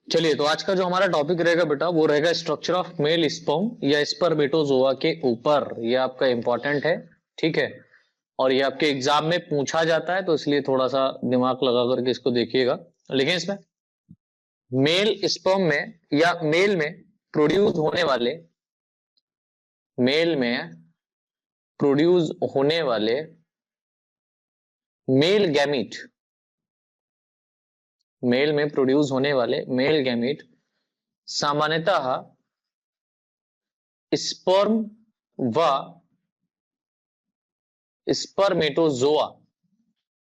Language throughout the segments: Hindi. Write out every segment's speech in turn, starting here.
चलिए, तो आज का जो हमारा टॉपिक रहेगा बेटा, वो रहेगा स्ट्रक्चर ऑफ मेल स्पर्म या स्पर्मेटोजोआ के ऊपर। ये आपका इंपॉर्टेंट है, ठीक है। और ये आपके एग्जाम में पूछा जाता है, तो इसलिए थोड़ा सा दिमाग लगा करके इसको देखिएगा। लेकिन इसमें मेल स्पर्म में या मेल में प्रोड्यूस होने वाले मेल में प्रोड्यूस होने वाले मेल गैमीट मेल में प्रोड्यूस होने वाले मेल गैमीट सामान्यतः स्पर्म व स्पर्मेटोजोआ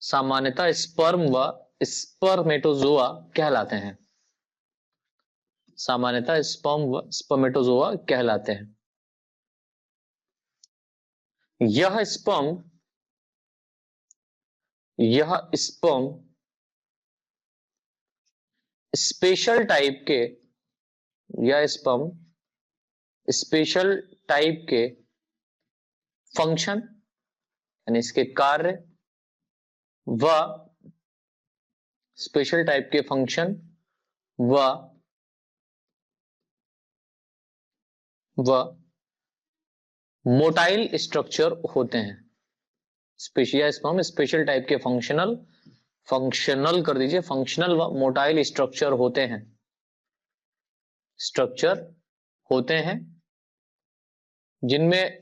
सामान्यतः स्पर्म व स्पर्मेटोजोआ कहलाते हैं। सामान्यतः स्पर्म व स्पर्मेटोजोआ कहलाते हैं। यह स्पर्म स्पेशल टाइप के यह स्पर्म स्पेशल टाइप के फंक्शन यानी इसके कार्य व स्पेशल टाइप के फंक्शन व मोटाइल स्ट्रक्चर होते हैं। स्पर्म स्पेशल टाइप के फंक्शनल कर दीजिए, फंक्शनल व मोटाइल स्ट्रक्चर होते हैं जिनमें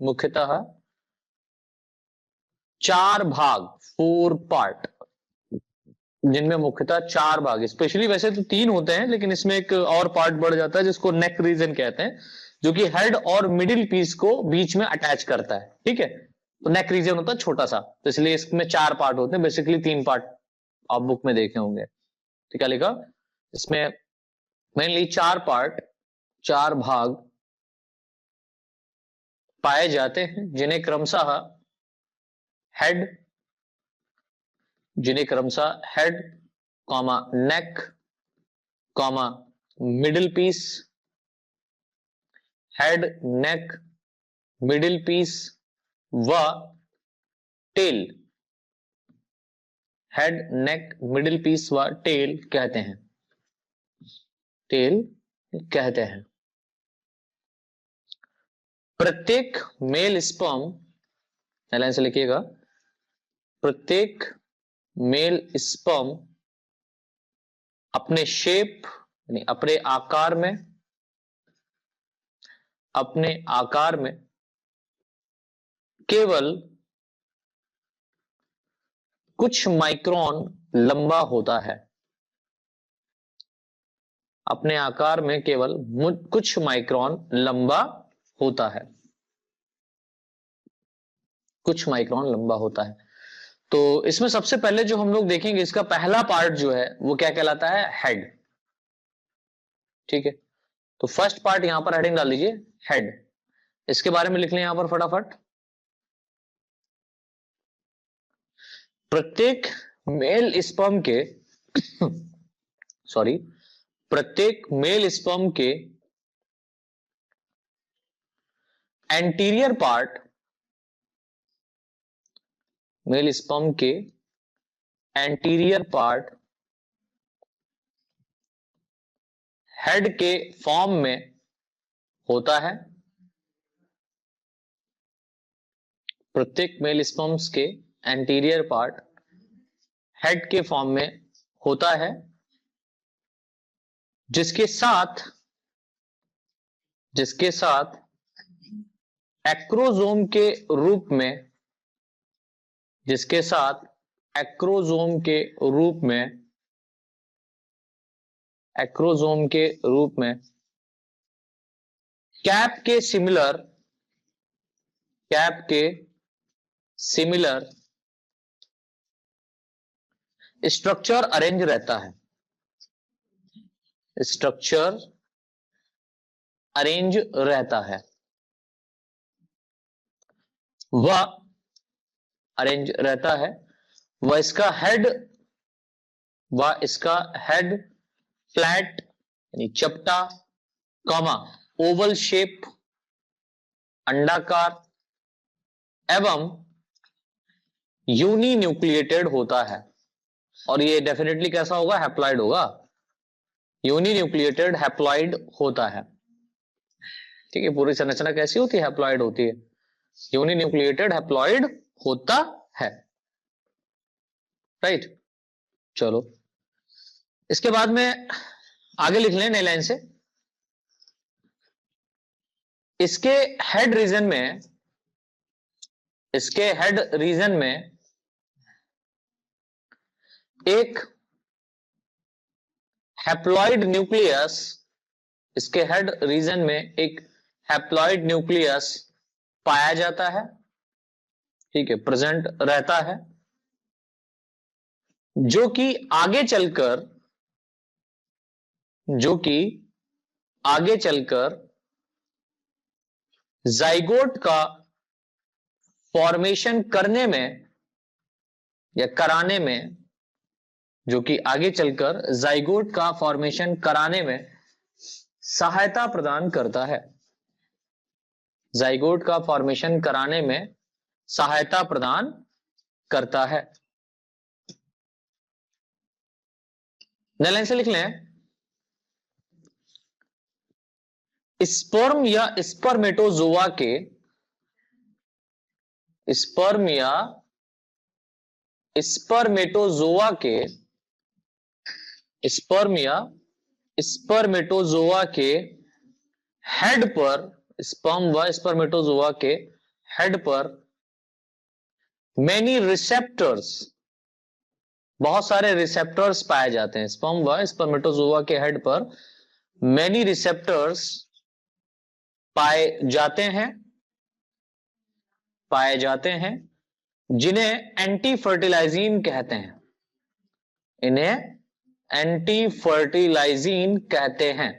मुख्यतः चार भाग, 4 पार्ट, जिनमें मुख्यतः 4 भाग, स्पेशली वैसे तो 3 होते हैं, लेकिन इसमें एक और पार्ट बढ़ जाता है जिसको नेक रीजन कहते हैं, जो कि हेड और मिडिल पीस को बीच में अटैच करता है। ठीक है, तो नेक रीजन होता है छोटा सा, तो इसलिए इसमें 4 पार्ट होते हैं। बेसिकली 3 पार्ट आप बुक में देखे होंगे। तो क्या लिखा इसमें? मेनली 4 पार्ट, 4 भाग पाए जाते हैं, जिन्हें क्रमशः हेड, कॉमा नेक, कॉमा मिडिल पीस, हेड, नेक, मिडिल पीस व टेल, हेड, नेक, मिडिल पीस व टेल कहते हैं। प्रत्येक मेल स्पर्म, लाइन से लिखिएगा, प्रत्येक मेल स्पर्म अपने शेप यानी अपने आकार में केवल कुछ माइक्रोन लंबा होता है। अपने आकार में केवल कुछ माइक्रोन लंबा होता है। कुछ माइक्रोन लंबा होता है। तो इसमें सबसे पहले जो हम लोग देखेंगे, इसका पहला पार्ट जो है वो क्या कहलाता है? हेड। ठीक है, तो फर्स्ट पार्ट यहां पर हेडिंग डाल दीजिए, हेड। इसके बारे में लिख लें यहां पर फटाफट। प्रत्येक मेल स्पर्म के सॉरी प्रत्येक मेल स्पर्म के एंटीरियर पार्ट, मेल स्पर्म के एंटीरियर पार्ट हेड के फॉर्म में होता है। प्रत्येक मेल स्पर्म्स के एंटीरियर पार्ट हेड के फॉर्म में होता है, जिसके साथ एक्रोजोम के रूप में कैप के सिमिलर स्ट्रक्चर अरेंज रहता है। वह अरेंज रहता है। वह इसका हेड फ्लैट यानी चपटा, कॉमा ओवल शेप अंडाकार एवं यूनिन्यूक्लिएटेड होता है। और ये डेफिनेटली कैसा होगा, हैप्लॉइड होगा, यूनिन्यूक्लिएटेड हैप्लॉइड होता है। ठीक है, पूरी संरचना कैसी होती है, हैप्लॉइड होती है, यूनिन्यूक्लिएटेड हैप्लॉइड होता है, राइट। चलो इसके बाद में आगे लिख लें नई लाइन से, इसके हेड रीजन में, इसके हेड रीजन में एक हैप्लॉइड न्यूक्लियस, इसके हेड रीजन में एक हैप्लॉइड न्यूक्लियस पाया जाता है, ठीक है, प्रेजेंट रहता है, जो कि आगे चलकर, जो कि आगे चलकर जाइगोट का फॉर्मेशन करने में या कराने में, जो कि आगे चलकर जाइगोट का फॉर्मेशन कराने में सहायता प्रदान करता है, जाइगोट का फॉर्मेशन कराने में सहायता प्रदान करता है। नई लाइन से लिख लें, स्पर्म या स्पर्मेटोजोआ के, स्पर्म या स्पर्मेटोजोआ के, स्पर्म या स्पर्मेटोजोआ के हेड पर, स्पर्म व स्पर्मेटोजोआ के हेड पर मेनी रिसेप्टर्स, बहुत सारे रिसेप्टर्स पाए जाते हैं। स्पर्म व स्पर्मेटोजोआ के हेड पर मेनी रिसेप्टर्स पाए जाते हैं, पाए जाते हैं, जिन्हें एंटी फर्टिलाइजिन कहते हैं, इन्हें एंटी फर्टिलाइजिन कहते हैं।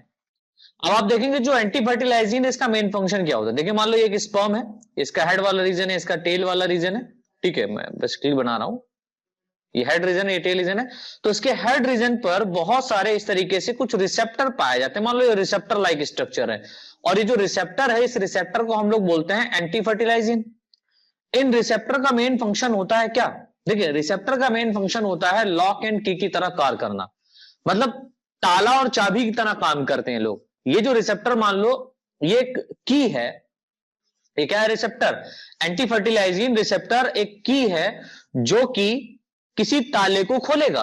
अब आप देखेंगे जो एंटी फर्टिलाइजिन है इसका मेन फंक्शन क्या होता है। देखिए मान लो ये एक स्पर्म है, इसका हेड वाला रीजन है, इसका टेल वाला रीजन है, ठीक है, मैं बस क्लियर बना रहा हूं, ये हेड रीजन है, ये टेल रीजन है। तो इसके हेड रीजन पर बहुत सारे इस तरीके से कुछ रिसेप्टर पाए जाते हैं। मान लो ये रिसेप्टर लाइक स्ट्रक्चर है, और ये जो रिसेप्टर है, इस रिसेप्टर को हम लोग बोलते हैं एंटी फर्टिलाइजिन। इन रिसेप्टर का मेन फंक्शन होता है क्या, देखिए रिसेप्टर का मेन फंक्शन होता है लॉक एंड की तरह कार्य करना, मतलब ताला और चाबी की तरह काम करते हैं लोग। ये जो रिसेप्टर मान लो ये एक की है, ये क्या है, रिसेप्टर, एंटी फर्टिलाइजिन रिसेप्टर एक की है जो कि किसी ताले को खोलेगा।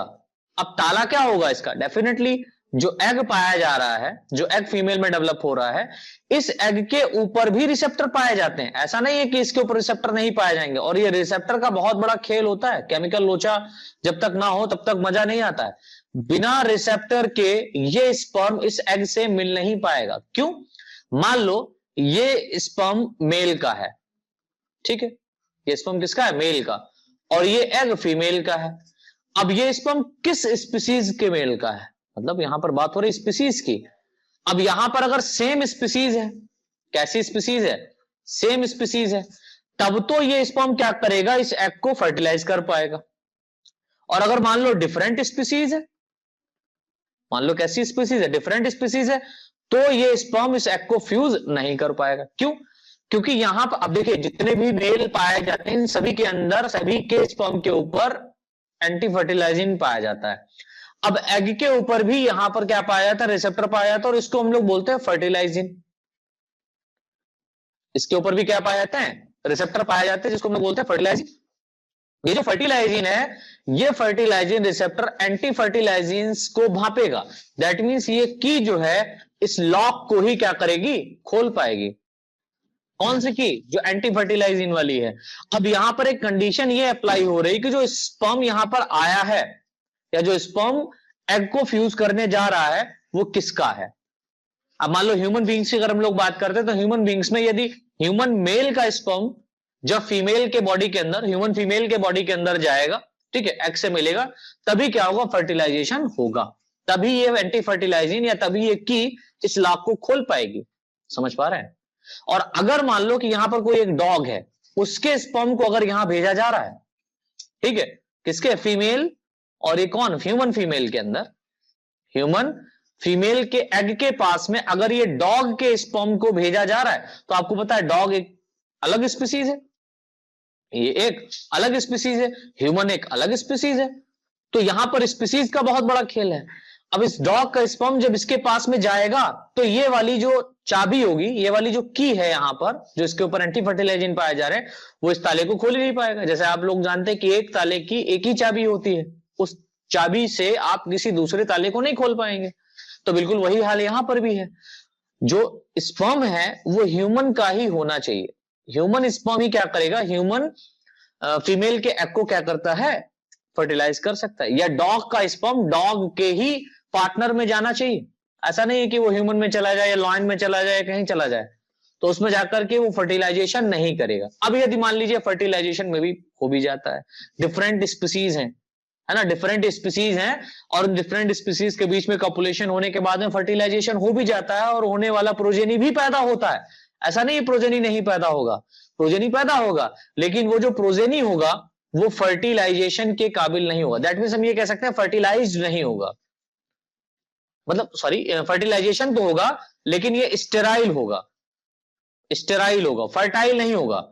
अब ताला क्या होगा इसका, डेफिनेटली जो एग पाया जा रहा है, जो एग फीमेल में डेवलप हो रहा है, इस एग के ऊपर भी रिसेप्टर पाए जाते हैं। ऐसा नहीं है कि इसके ऊपर रिसेप्टर नहीं पाए जाएंगे। और ये रिसेप्टर का बहुत बड़ा खेल होता है, केमिकल लोचा जब तक ना हो तब तक मजा नहीं आता है। बिना रिसेप्टर के ये स्पर्म इस एग से मिल नहीं पाएगा। क्यों, मान लो ये स्पर्म मेल का है, ठीक है, ये स्पर्म किसका है, मेल का, और ये एग फीमेल का है। अब ये स्पर्म किस स्पीसीज के मेल का है, मतलब यहां पर बात हो रही स्पीसीज की। अब यहां पर अगर सेम स्पीसीज है, कैसी स्पीसीज है, सेम स्पीसीज है, तब तो ये स्पर्म क्या करेगा, इस एग को फर्टिलाइज कर पाएगा। और अगर मान लो डिफरेंट स्पीसीज है, मान लो कैसी स्पीसीज है, डिफरेंट स्पीसीज है, तो ये स्पर्म इस एग को फ्यूज नहीं कर पाएगा। क्यों, क्योंकि यहां पर अब देखिए जितने भी मेल पाए जाते हैं सभी के अंदर, सभी के स्पर्म के ऊपर एंटी फर्टिलाइजिन पाया जाता है। अब एग के ऊपर भी यहां पर क्या पाया जाता है, रिसेप्टर पाया जाता है, और इसको हम लोग बोलते हैं फर्टिलाइजिन। इसके ऊपर भी क्या पाया जाता है, रिसेप्टर पाया जाता है, जिसको हम लोग बोलते हैं फर्टिलाइजिन। ये जो फर्टिलाइजिन है, ये फर्टिलाइजिन रिसेप्टर एंटी फर्टिलाइजिन को भापेगा। दैट मीन्स ये की जो है इस लॉक को ही क्या करेगी, खोल पाएगी। कौन सी की, जो एंटी फर्टिलाइजिन वाली है। अब यहां पर एक कंडीशन ये अप्लाई हो रही कि जो स्पर्म यहां पर आया है, या जो स्पर्म एग को फ्यूज करने जा रहा है, वो किसका है। अब मान लो ह्यूमन बींग्स की अगर हम लोग बात करते हैं, तो ह्यूमन बींग्स में यदि ह्यूमन मेल का स्पर्म जब फीमेल के बॉडी के अंदर, ह्यूमन फीमेल के बॉडी के अंदर जाएगा, ठीक है, एग से मिलेगा, तभी क्या होगा, फर्टिलाइजेशन होगा, तभी ये एंटी फर्टिलाइजिन या तभी ये की इस लॉक को खोल पाएगी। समझ पा रहे हैं। और अगर मान लो कि यहां पर कोई एक डॉग है, उसके स्पर्म को अगर यहां भेजा जा रहा है, ठीक है, किसके, फीमेल, और ये कौन, ह्यूमन फीमेल के अंदर, ह्यूमन फीमेल के एग के पास में अगर ये डॉग के स्पर्म को भेजा जा रहा है, तो आपको पता है डॉग एक अलग स्पीसीज है, ये एक अलग स्पीसीज है, ह्यूमन एक अलग स्पीसीज है। तो यहां पर स्पीसीज का बहुत बड़ा खेल है। अब इस डॉग का स्पर्म जब इसके पास में जाएगा तो ये वाली जो चाबी होगी, ये वाली जो की है यहां पर जो इसके ऊपर एंटी फर्टिलाइजिन पाए जा रहे हैं, वो इस ताले को खोल ही नहीं पाएगा। जैसे आप लोग जानते हैं कि एक ताले की एक ही चाबी होती है, उस चाबी से आप किसी दूसरे ताले को नहीं खोल पाएंगे। तो बिल्कुल वही हाल यहां पर भी है। जो स्पर्म है वो ह्यूमन का ही होना चाहिए। ह्यूमन स्पर्म ही क्या करेगा, ह्यूमन फीमेल के एग को क्या करता है, फर्टिलाइज कर सकता है। या डॉग का स्पर्म डॉग के ही पार्टनर में जाना चाहिए। ऐसा नहीं है कि वो ह्यूमन में चला जाए या लॉयन में चला जाए, कहीं चला जाए तो उसमें जाकर के वो फर्टिलाइजेशन नहीं करेगा। अब यदि मान लीजिए फर्टिलाइजेशन में भी हो भी जाता है, डिफरेंट स्पीसीज हैं, है ना, डिफरेंट स्पीसीज हैं, और डिफरेंट स्पीसीज के बीच में कॉपुलेशन होने के बाद में फर्टिलाइजेशन हो भी जाता है और होने वाला प्रोजेनी भी पैदा होता है। ऐसा नहीं प्रोजेनी नहीं पैदा होगा, प्रोजेनी पैदा होगा, लेकिन वो जो प्रोजेनी होगा वो फर्टिलाइजेशन के काबिल नहीं होगा। दैट मीन्स हम ये कह सकते हैं फर्टिलाइज्ड नहीं होगा, मतलब सॉरी, फर्टिलाइजेशन तो होगा लेकिन ये स्टेराइल होगा, स्टेराइल होगा, फर्टाइल नहीं होगा।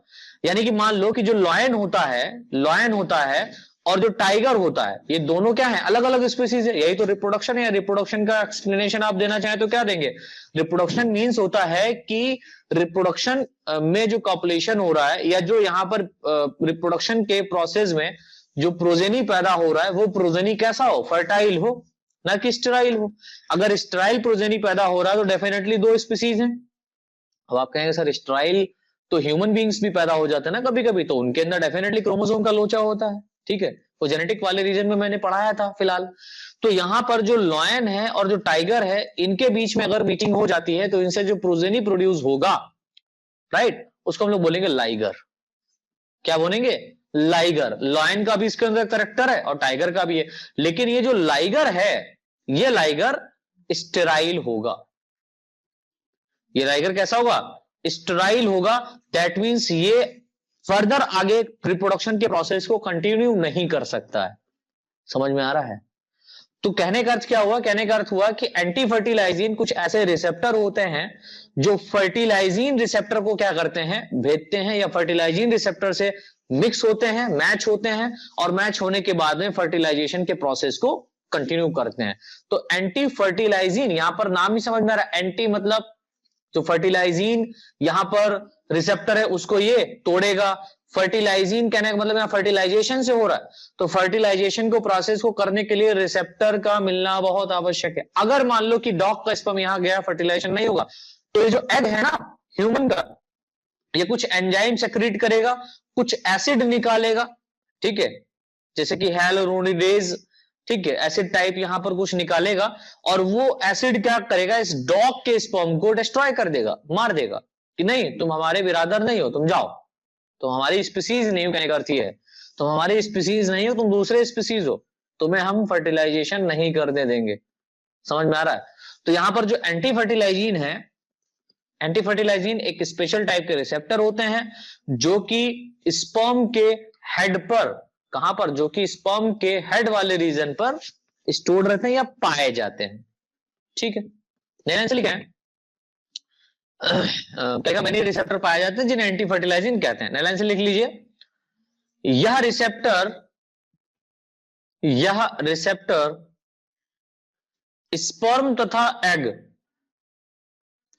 यानी कि मान लो कि जो लॉयन होता है, लॉयन होता है और जो टाइगर होता है, ये दोनों क्या है, अलग अलग स्पीसीज है। यही तो रिप्रोडक्शन है। रिप्रोडक्शन का एक्सप्लेनेशन आप देना चाहें तो क्या देंगे? रिप्रोडक्शन मींस होता है कि रिप्रोडक्शन में जो कॉपुलेशन हो रहा है या जो यहां पर रिप्रोडक्शन के प्रोसेस में जो प्रोजेनी पैदा हो रहा है वो प्रोजेनी कैसा हो, फर्टाइल हो, ना कि स्टेराइल हो। अगर स्टेराइल प्रोजेनी पैदा हो रहा है तो डेफिनेटली दो स्पीसीज हैं। अब आप कहेंगे सर स्टेराइल तो ह्यूमन बींग्स भी पैदा हो जाते हैं ना कभी कभी, तो उनके अंदर डेफिनेटली क्रोमोसोम का लोचा होता है, ठीक है, वो जेनेटिक वाले रीजन में मैंने पढ़ाया था फिलहाल। तो यहां पर जो लॉयन है और जो टाइगर है, इनके बीच में अगर मीटिंग हो जाती है तो इनसे जो प्रोजेनी प्रोड्यूस होगा, राइट, उसको हम लोग बोलेंगे लाइगर। क्या बोलेंगे? लाइगर। लॉयन का भी इसके अंदर करेक्टर है और टाइगर का भी है, लेकिन ये जो लाइगर है, ये लाइगर स्टेराइल होगा। ये लाइगर कैसा होगा? स्टेराइल होगा। दैट मींस ये फर्दर आगे रिप्रोडक्शन के प्रोसेस को कंटिन्यू नहीं कर सकता है। समझ में आ रहा है? तो कहने का अर्थ क्या हुआ? कहने का अर्थ हुआ कि एंटी फर्टिलाइजिन कुछ ऐसे रिसेप्टर होते हैं जो फर्टिलाइजिन रिसेप्टर को क्या करते हैं, भेजते हैं, या फर्टिलाइजिन रिसेप्टर से मिक्स होते हैं, मैच होते हैं, और मैच होने के बाद में फर्टिलाइजेशन के प्रोसेस को कंटिन्यू करते हैं। तो एंटी फर्टिलाइजिन, यहां पर नाम ही समझ में आ रहा है, एंटी मतलब जो फर्टिलाइजिन यहां पर रिसेप्टर है उसको ये तोड़ेगा। फर्टिलाइजिन कहने का मतलब यहां फर्टिलाइजेशन से हो रहा है, तो फर्टिलाइजेशन को प्रोसेस को करने के लिए रिसेप्टर का मिलना बहुत आवश्यक है। अगर मान लो कि डॉग का स्पर्म यहां गया, फर्टिलाइजेशन नहीं होगा, तो ये जो एग है ना ह्यूमन का, ये कुछ एंजाइम सेक्रेट करेगा, कुछ एसिड निकालेगा, ठीक है, जैसे कि हेलोरोनिडेज, ठीक है, एसिड टाइप यहां पर कुछ निकालेगा, और वो एसिड क्या करेगा, इस डॉग के स्पर्म को डिस्ट्रॉय कर देगा, मार देगा, कि नहीं तुम हमारे बिरादर नहीं हो, तुम जाओ, तुम हमारी स्पीसीज नहीं हो। कहने का अर्थ ये है तुम हमारी स्पीसीज नहीं हो, तुम दूसरे स्पीसीज हो, तुम्हें हम फर्टिलाइजेशन नहीं करने देंगे। समझ में आ रहा है? तो यहां पर जो एंटी फर्टिलाइजिन है, एंटी फर्टिलाइजिन एक स्पेशल टाइप के रिसेप्टर होते हैं जो कि स्पर्म के हेड पर, कहां पर, जो कि स्पर्म के हेड वाले रीजन पर स्टोर रहते हैं या पाए जाते हैं, ठीक है। नैन से लिखा है क्या मैनी रिसेप्टर पाए जाते हैं जिन्हें एंटी फर्टिलाइजिन कहते हैं। नैन से लिख लीजिए, यह रिसेप्टर, यह रिसेप्टर स्पर्म तथा एग,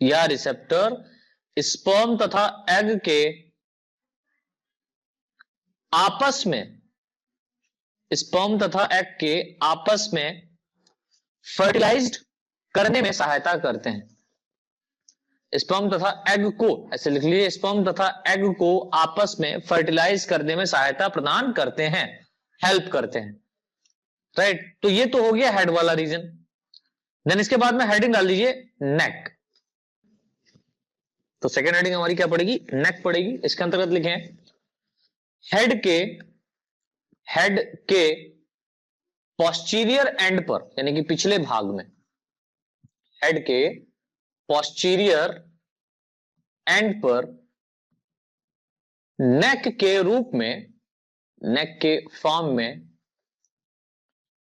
यह रिसेप्टर स्पर्म तथा एग के आपस में, स्पर्म तथा एग के आपस में फर्टिलाइज्ड करने में सहायता करते हैं। स्पर्म तथा एग को, ऐसे लिख लीजिए, स्पर्म तथा एग को आपस में फर्टिलाइज करने में सहायता प्रदान करते हैं, हेल्प करते हैं, राइट। तो ये तो हो गया हेड वाला रीजन। देन इसके बाद में हेडिंग डाल दीजिए नेक। तो सेकेंड हेडिंग हमारी क्या पड़ेगी? नेक पड़ेगी। इसके अंतर्गत लिखे हेड के, हेड के पोस्टीरियर एंड पर, यानी कि पिछले भाग में, हेड के पोस्टीरियर एंड पर नेक के रूप में, नेक के फॉर्म में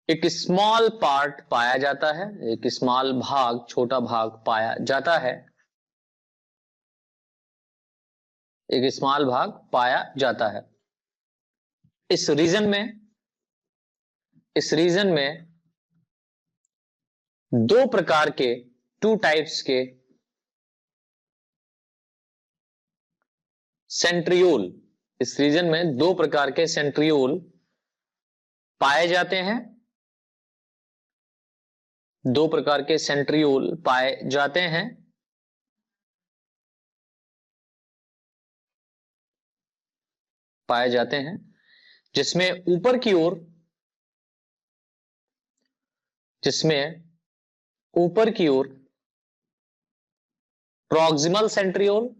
एक स्मॉल पार्ट पाया जाता है, एक स्मॉल भाग, छोटा भाग पाया जाता है, एक स्मॉल भाग पाया जाता है। इस रीजन में, इस रीजन में दो प्रकार के, टू टाइप्स के सेंट्रियोल, इस रीजन में दो प्रकार के सेंट्रियोल पाए जाते हैं, दो प्रकार के सेंट्रियोल पाए जाते हैं। पाए जाते हैं जिसमें ऊपर की ओर, जिसमें ऊपर की ओर प्रॉक्सिमल सेंट्रियोल,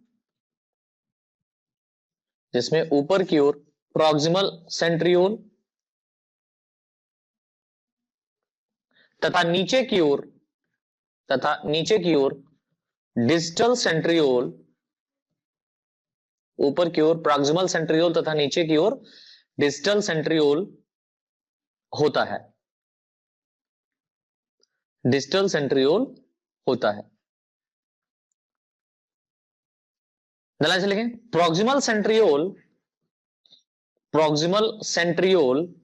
जिसमें ऊपर की ओर प्रॉक्सिमल सेंट्रियोल तथा नीचे की ओर, डिस्टल सेंट्रियोल, ऊपर की ओर प्रॉक्सिमल सेंट्रियोल तथा नीचे की ओर डिस्टल सेंट्रियोल होता है, डिस्टल सेंट्रियोल होता है। ध्यान से लिखें, proximal centriole, proximal centriole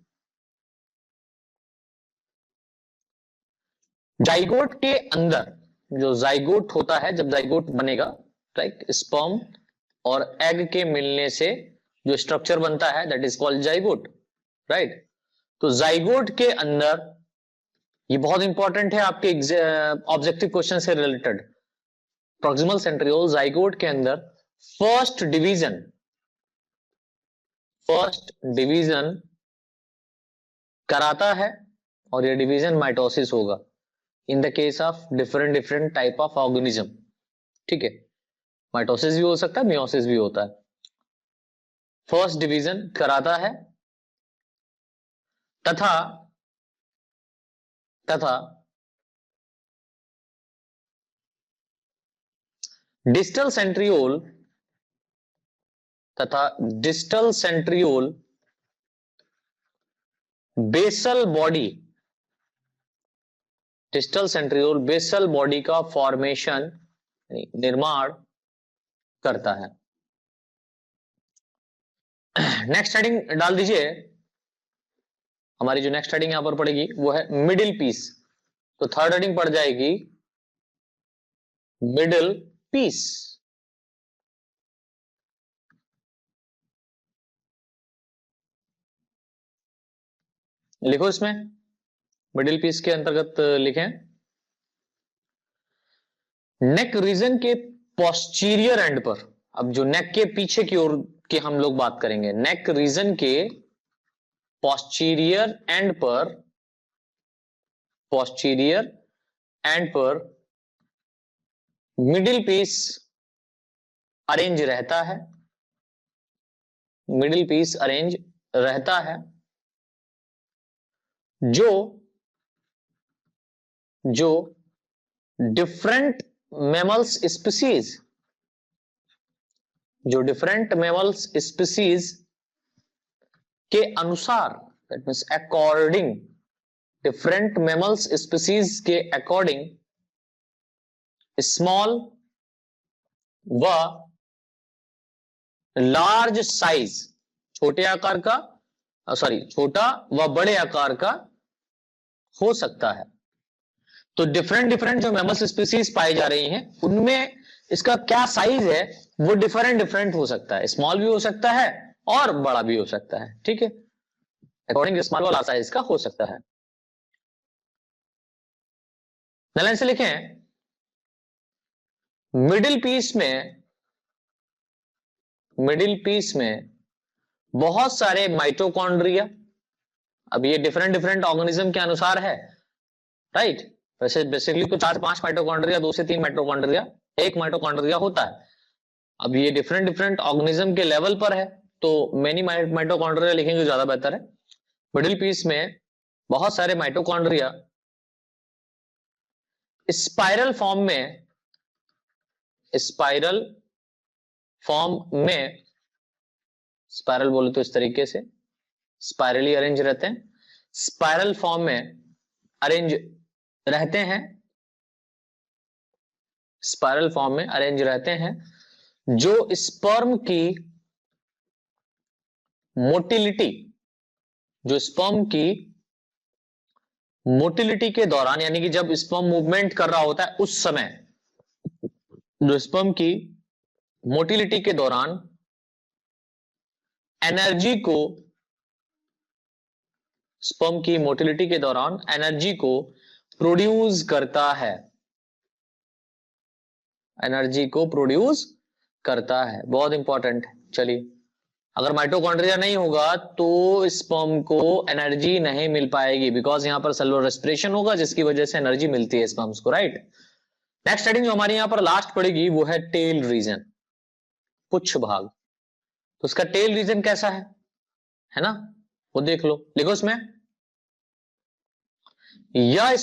zygote के अंदर, जो जाइगोट होता है, जब जाइगोट बनेगा, राइट, स्पर्म और एग के मिलने से जो स्ट्रक्चर बनता है that is called zygote, right. तो जाइगोट के अंदर, ये बहुत इंपॉर्टेंट है आपके ऑब्जेक्टिव क्वेश्चन से रिलेटेड, प्रॉक्सिमल सेंट्रियोल जाइगोट के अंदर फर्स्ट डिवीजन कराता है और यह डिवीजन माइटोसिस होगा in the case of different type of organism, ठीक है। माइटोसिस भी हो सकता है, मियोसिस भी होता है। फर्स्ट डिवीजन कराता है तथा distal centriole basal body, distal centriole basal body का फॉर्मेशन, निर्माण करता है। नेक्स्ट हेडिंग डाल दीजिए, हमारी जो नेक्स्ट हेडिंग यहां पर पड़ेगी वो है मिडिल पीस। तो थर्ड हेडिंग पड़ जाएगी मिडिल पीस। लिखो इसमें, मिडिल पीस के अंतर्गत लिखें, नेक रीजन के पोस्टीरियर एंड पर, अब जो नेक के पीछे की ओर की हम लोग बात करेंगे, नेक रीजन के पोस्टीरियर एंड पर मिडिल पीस अरेंज रहता है, मिडिल पीस अरेंज रहता है, जो डिफरेंट मैमल्स स्पीसीज, के अनुसार, that means according, different mammals species के अकॉर्डिंग स्मॉल व लार्ज साइज, छोटे आकार का, छोटा व बड़े आकार का हो सकता है। तो डिफरेंट जो मैमल्स स्पीसीज पाई जा रही हैं उनमें इसका क्या साइज है वो डिफरेंट हो सकता है, स्मॉल भी हो सकता है और बड़ा भी हो सकता है, ठीक है। अकॉर्डिंग स्मॉल वाला साइज का हो सकता है। लाइन से लिखें, मिडिल पीस में बहुत सारे माइटोकॉन्ड्रिया, अब ये डिफरेंट ऑर्गेनिज्म के अनुसार है, राइट। वैसे बेसिकली तो 4 से 5 माइटोकॉन्ड्रिया, 2 से 3 माइटोकॉन्ड्रिया, एक माइटोकॉन्ड्रिया होता है। अब ये डिफरेंट ऑर्गेनिज्म के लेवल पर है, तो मेनी माइटोकॉन्ड्रिया लिखेंगे ज्यादा बेहतर है। मिडिल पीस में बहुत सारे माइटोकॉन्ड्रिया स्पाइरल फॉर्म में, स्पाइरल बोले तो इस तरीके से स्पाइरली अरेंज रहते हैं, स्पाइरल फॉर्म में अरेंज रहते हैं, स्पाइरल फॉर्म में अरेंज रहते हैं, जो स्पर्म की मोटिलिटी, जो स्पर्म की मोटिलिटी के दौरान, यानी कि जब स्पर्म मूवमेंट कर रहा होता है उस समय, जो स्पर्म की मोटिलिटी के दौरान एनर्जी को, स्पर्म की मोटिलिटी के दौरान एनर्जी को प्रोड्यूस करता है, एनर्जी को प्रोड्यूस करता है। बहुत इंपॉर्टेंट है। चलिए, अगर माइटोकॉन्ड्रिया नहीं होगा तो स्पर्म को एनर्जी नहीं मिल पाएगी, बिकॉज यहां पर सेलुलर रेस्पिरेशन होगा जिसकी वजह से एनर्जी मिलती है स्पर्म्स को, राइट। नेक्स्ट हेडिंग जो हमारी यहां पर लास्ट पड़ेगी वो है टेल रीजन, पुच्छ भाग। तो उसका टेल रीजन कैसा है ना, वो देख लो, लिखो इसमें, यह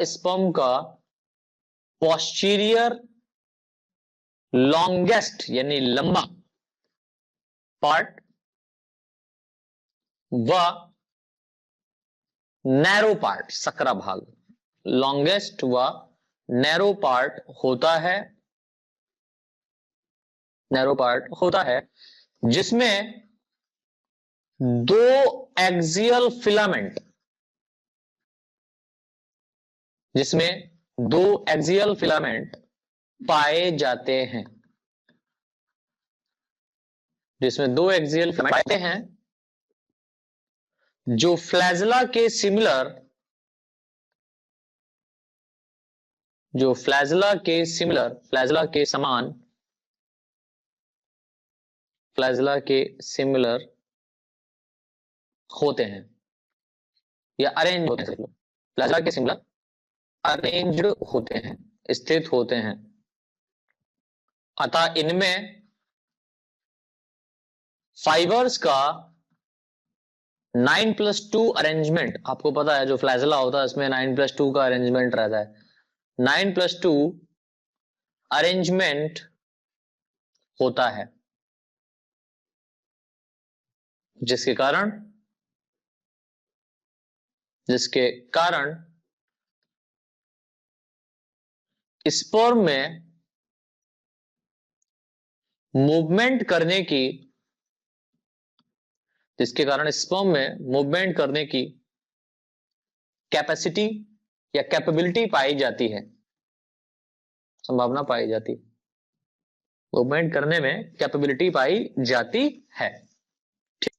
स्पर्म का पोस्टीरियर लॉन्गेस्ट यानी लंबा पार्ट व नैरो पार्ट, सकरा भाग, लॉन्गेस्ट व नैरो पार्ट होता है, नैरो पार्ट होता है, जिसमें दो एक्सियल फिलामेंट, जिसमें दो एक्सियल फिलामेंट पाए जाते हैं, जिसमें दो एक्सियल फिलामेंट पाते हैं, जो फ्लैजला के सिमिलर, जो फ्लैजला के सिमिलर, फ्लैजला के समान, फ्लैजला के सिमिलर होते हैं या अरेंज होते हैं, फ्लैजला के सिमिलर अरेंज्ड होते हैं, स्थित होते हैं। अतः इनमें फाइबर्स का 9+2 अरेंजमेंट, आपको पता है जो फ्लैजला होता है इसमें 9+2 का अरेंजमेंट रहता है, 9+2 अरेंजमेंट होता है, जिसके कारण स्पर्म में मूवमेंट करने की, जिसके कारण स्पर्म में मूवमेंट करने की कैपेसिटी या कैपेबिलिटी पाई जाती है, संभावना पाई जाती, मूवमेंट करने में कैपेबिलिटी पाई जाती है। ठीक,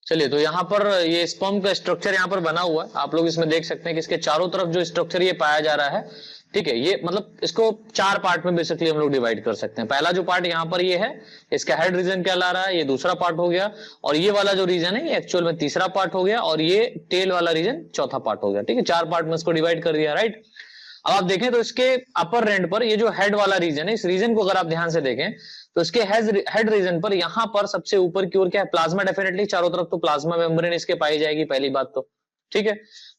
चलिए, तो यहां पर ये स्पर्म का स्ट्रक्चर यहां पर बना हुआ है, आप लोग इसमें देख सकते हैं कि इसके चारों तरफ जो स्ट्रक्चर ये पाया जा रहा है, ठीक है, ये मतलब इसको 4 पार्ट में बेसिकली हम लोग डिवाइड कर सकते हैं। पहला जो पार्ट यहां पर ये है, इसका हेड रीजन कहला रहा है, ये दूसरा पार्ट हो गया, और ये वाला जो रीजन है ये एक्चुअल में तीसरा पार्ट हो गया, और ये टेल वाला रीजन चौथा पार्ट हो गया। ठीक है, 4 पार्ट में इसको डिवाइड कर दिया, राइट। अब आप देखें तो इसके अपर रेंड पर ये जो हेड वाला रीजन है, इस रीजन को अगर आप ध्यान से देखें तो इसके हेड रीजन पर यहां पर सबसे ऊपर की ओर क्या है, प्लाज्मा, डेफिनेटली चारों तरफ तो प्लाज्मा मेम्ब्रेन इसके पाई जाएगी, पहली बात तो, ठीक है।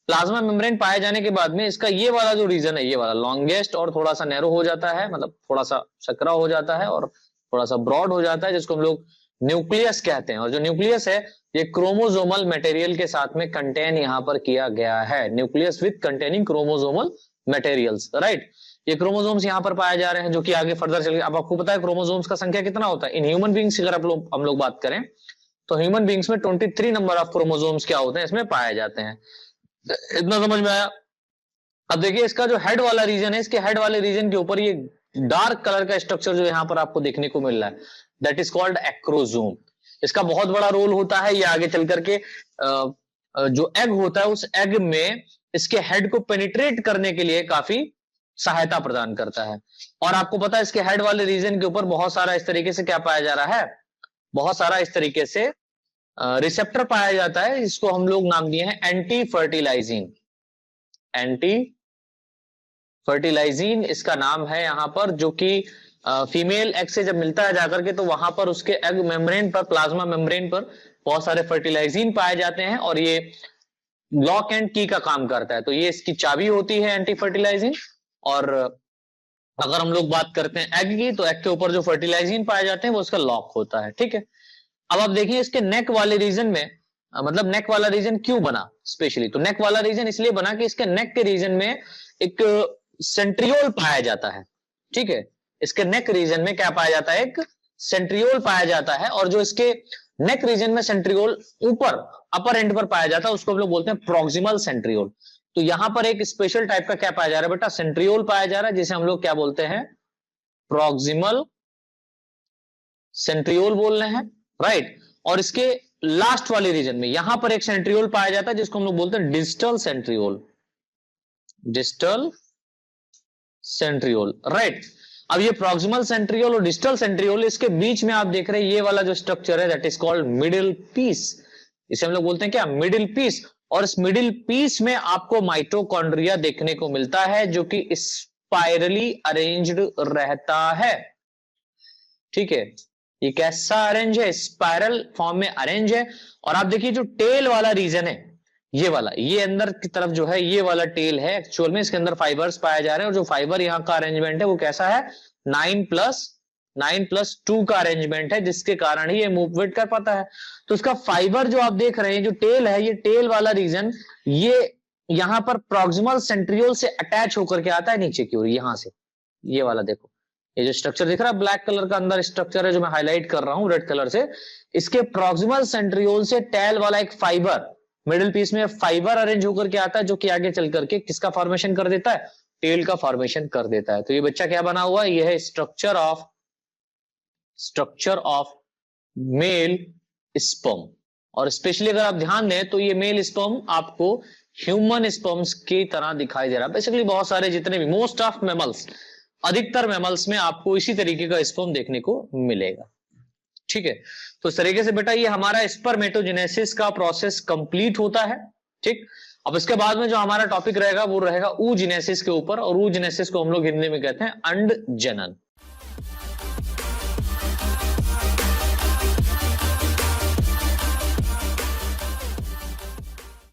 प्लाज्मा मेम्ब्रेन पाए जाने के बाद में इसका ये वाला जो रीजन है, ये वाला लॉन्गेस्ट और थोड़ा सा नैरो हो जाता है, मतलब थोड़ा सा सकरा हो जाता है और थोड़ा सा ब्रॉड हो जाता है, जिसको हम लोग न्यूक्लियस कहते हैं। और जो न्यूक्लियस है ये क्रोमोसोमल मटेरियल के साथ में कंटेन यहां पर किया गया है, nucleus with containing chromosomal materials, right. ये क्रोमोसोम्स यहां पर पाए जा रहे हैं, जो कि आगे फर्दर चल, अब आपको पता है क्रोमोसोम्स का संख्या कितना होता है इन ह्यूमन बींग्स। अगर हम लोग बात करें तो ह्यूमन बींग्स में 23 नंबर ऑफ क्रोमोसोम्स क्या होते हैं, इसमें पाए जाते हैं। इतना समझ में आया। अब देखिए इसका जो हेड वाला रीजन है, इसके हेड वाले रीजन के ऊपर ये डार्क कलर का स्ट्रक्चर जो यहां पर आपको देखने को मिल रहा है, दैट इज कॉल्ड एक्रोसोम। इसका बहुत बड़ा रोल होता है, ये आगे चल करके जो एग होता है उस एग में इसके हेड को पेनिट्रेट करने के लिए काफी सहायता प्रदान करता है। और आपको पता है इसके हेड वाले रीजन के ऊपर बहुत सारा इस तरीके से क्या पाया जा रहा है, बहुत सारा इस तरीके से रिसेप्टर पाया जाता है, इसको हम लोग नाम दिए हैं एंटी फर्टिलाइजिन। एंटी फर्टिलाइजिन इसका नाम है यहां पर, जो कि फीमेल एग से जब मिलता है जाकर के तो वहां पर उसके एग मेम्ब्रेन पर, प्लाज्मा मेम्ब्रेन पर बहुत सारे फर्टिलाइजिन पाए जाते हैं और ये लॉक एंड की का काम करता है। तो ये इसकी चाबी होती है एंटी फर्टिलाइजिन। और अगर हम लोग बात करते हैं एग की, तो एग के ऊपर जो फर्टिलाइजिन पाए जाते हैं वो उसका लॉक होता है, ठीक है। अब आप देखिए इसके नेक वाले रीजन में, मतलब नेक वाला रीजन क्यों बना स्पेशली, तो नेक वाला रीजन इसलिए बना कि इसके नेक के रीजन में एक सेंट्रियोल पाया जाता है, ठीक है। इसके नेक रीजन में क्या पाया जाता है, एक सेंट्रियोल पाया जाता है, और जो इसके नेक रीजन में सेंट्रियोल ऊपर अपर एंड पर पाया जाता है, उसको हम लोग बोलते हैं प्रॉक्सिमल सेंट्रियोल। तो यहां पर एक स्पेशल टाइप का क्या पाया जा रहा है बेटा, सेंट्रियोल पाया जा रहा है, जिसे हम लोग क्या बोलते हैं, प्रॉक्सिमल सेंट्रियोल बोल रहे हैं, राइट। और इसके लास्ट वाले रीजन में यहां पर एक सेंट्रियोल पाया जाता है जिसको हम लोग बोलते हैं distal centriole, distal centriole, right. अब ये प्रॉक्सिमल सेंट्रियोल और डिस्टल सेंट्रियोल, इसके बीच में आप देख रहे हैं ये वाला जो स्ट्रक्चर है that is called middle piece, इसे हम लोग बोलते हैं क्या, मिडिल पीस। और इस मिडिल पीस में आपको माइटोकॉन्ड्रिया देखने को मिलता है जो कि स्पाइरली अरेंज्ड रहता है, ठीक है। ये कैसा अरेंज है, स्पाइरल फॉर्म में अरेंज है। और आप देखिए जो टेल वाला रीजन है, ये वाला, ये अंदर की तरफ जो है ये वाला टेल है, एक्चुअल में इसके अंदर फाइबर्स पाए जा रहे हैं। और जो फाइबर यहाँ का अरेंजमेंट है वो कैसा है, 9+2 का अरेंजमेंट है, जिसके कारण ही ये मूवमेंट कर पाता है। तो इसका फाइबर जो आप देख रहे हैं, जो टेल है, ये टेल वाला रीजन, ये यहां पर प्रॉक्सिमल सेंट्रियोल से अटैच होकर के आता है नीचे की ओर, यहां से, ये वाला देखो, ये जो स्ट्रक्चर दिख रहा है ब्लैक कलर का अंदर स्ट्रक्चर है जो मैं हाईलाइट कर रहा हूं रेड कलर से, इसके प्रॉक्सिमल सेंट्रियोल से टेल वाला एक फाइबर मिडिल पीस में फाइबर अरेंज होकर के आता है, जो कि आगे चल करके किसका फॉर्मेशन कर देता है, टेल का फॉर्मेशन कर देता है। तो ये बच्चा क्या बना हुआ है, ये है स्ट्रक्चर ऑफ मेल स्पर्म। और स्पेशली अगर आप ध्यान दें तो ये मेल स्पर्म आपको ह्यूमन स्पर्म्स की तरह दिखाई दे रहा है। बेसिकली बहुत सारे जितने भी, मोस्ट ऑफ मैमल्स, अधिकतर मैमल्स में आपको इसी तरीके का स्पर्म देखने को मिलेगा, ठीक है। तो इस तरीके से बेटा ये हमारा स्पर्मेटोजेनेसिस का प्रोसेस कंप्लीट होता है, ठीक। अब इसके बाद में जो हमारा टॉपिक रहेगा वो रहेगा oogenesis के ऊपर, और oogenesis को हम लोग हिंदी में कहते हैं अंड जनन।